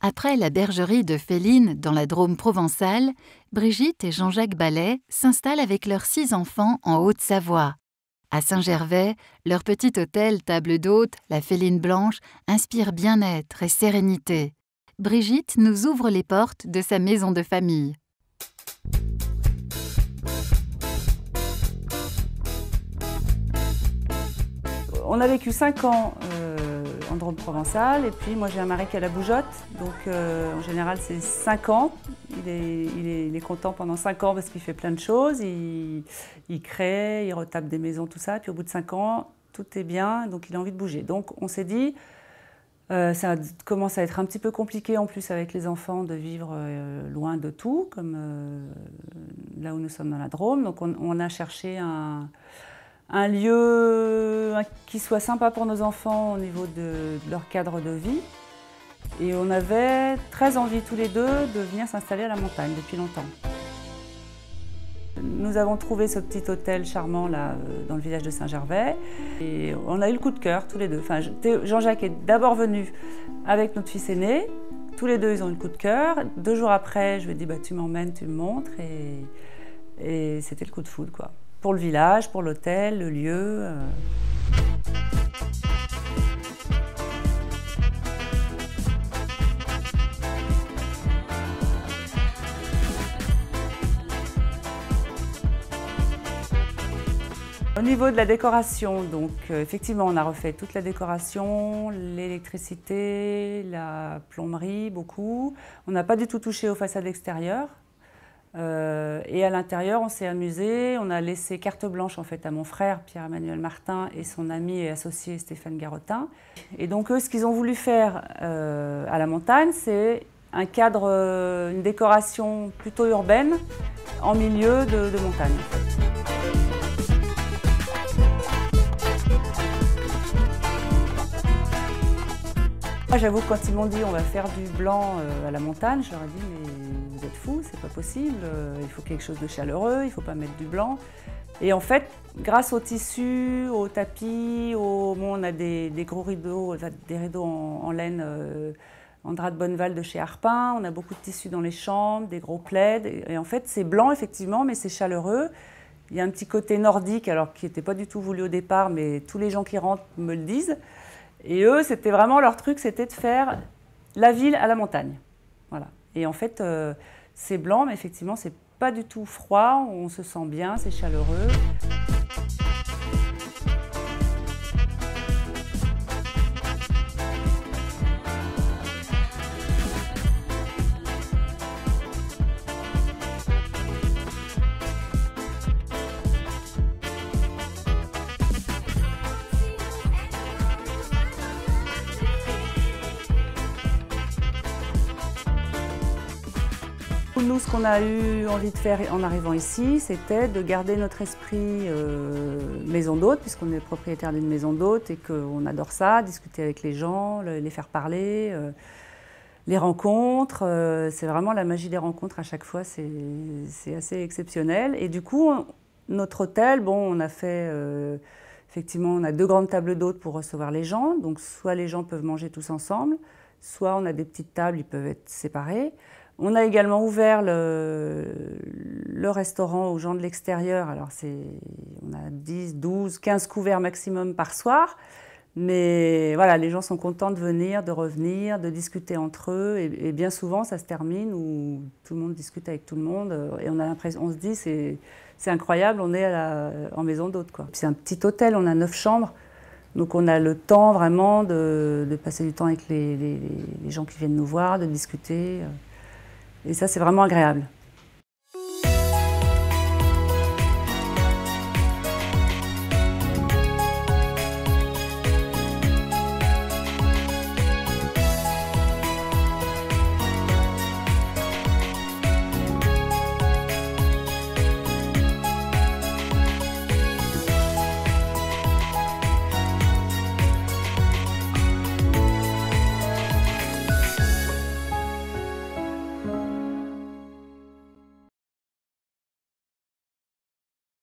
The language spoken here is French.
Après la bergerie de Féline dans la Drôme provençale, Brigitte et Jean-Jacques Ballet s'installent avec leurs 6 enfants en Haute-Savoie. À Saint-Gervais, leur petit hôtel table d'hôte, la Féline Blanche, inspire bien-être et sérénité. Brigitte nous ouvre les portes de sa maison de famille. On a vécu 5 ans en Drôme provençale et puis moi j'ai un mari qui a la bougeotte, donc en général c'est 5 ans. Il est content pendant 5 ans parce qu'il fait plein de choses, il crée, il retape des maisons, tout ça, et puis au bout de 5 ans tout est bien, donc il a envie de bouger. Donc on s'est dit, ça commence à être un petit peu compliqué en plus avec les enfants de vivre loin de tout, comme là où nous sommes dans la Drôme, donc on a cherché un lieu qui soit sympa pour nos enfants au niveau de leur cadre de vie. Et on avait très envie tous les deux de venir s'installer à la montagne depuis longtemps. Nous avons trouvé ce petit hôtel charmant là, dans le village de Saint-Gervais. Et on a eu le coup de cœur tous les deux. Enfin, Jean-Jacques est d'abord venu avec notre fils aîné. Tous les deux, ils ont eu le coup de cœur. 2 jours après, je lui ai dit bah, tu m'emmènes, tu me montres. Et c'était le coup de foudre, quoi. Pour le village, pour l'hôtel, le lieu. Au niveau de la décoration, donc effectivement on a refait toute la décoration, l'électricité, la plomberie, beaucoup. On n'a pas du tout touché aux façades extérieures. Et à l'intérieur, on s'est amusé, on a laissé carte blanche en fait à mon frère Pierre-Emmanuel Martin et son ami et associé Stéphane Garotin. Et donc eux, ce qu'ils ont voulu faire à la montagne, c'est un cadre, une décoration plutôt urbaine en milieu de montagne. En fait. Moi, j'avoue que quand ils m'ont dit on va faire du blanc à la montagne, je leur ai dit mais vous êtes fous, c'est pas possible, il faut quelque chose de chaleureux, il faut pas mettre du blanc. Et en fait, grâce au tissu, au tapis, on a des gros rideaux, des rideaux en laine en drap de Bonneval de chez Arpin, on a beaucoup de tissus dans les chambres, des gros plaids. Et en fait, c'est blanc effectivement, mais c'est chaleureux. Il y a un petit côté nordique, alors qui n'était pas du tout voulu au départ, mais tous les gens qui rentrent me le disent. Et eux, c'était vraiment leur truc, c'était de faire la ville à la montagne. Voilà. Et en fait, c'est blanc, mais effectivement, c'est pas du tout froid, on se sent bien, c'est chaleureux. Nous, ce qu'on a eu envie de faire en arrivant ici, c'était de garder notre esprit maison d'hôte, puisqu'on est propriétaire d'une maison d'hôte et qu'on adore ça, discuter avec les gens, les faire parler, les rencontres. C'est vraiment la magie des rencontres à chaque fois, c'est assez exceptionnel. Et du coup, notre hôtel, bon, on a fait, effectivement, on a 2 grandes tables d'hôtes pour recevoir les gens. Donc, soit les gens peuvent manger tous ensemble, soit on a des petites tables, ils peuvent être séparés. On a également ouvert le restaurant aux gens de l'extérieur. Alors on a 10, 12, 15 couverts maximum par soir. Mais voilà, les gens sont contents de venir, de revenir, de discuter entre eux. Et bien souvent, ça se termine où tout le monde discute avec tout le monde. Et on a l'impression, on se dit, c'est incroyable, on est en maison d'hôte, quoi. C'est un petit hôtel, on a 9 chambres. Donc on a le temps vraiment de passer du temps avec les gens qui viennent nous voir, de discuter. Et ça, c'est vraiment agréable.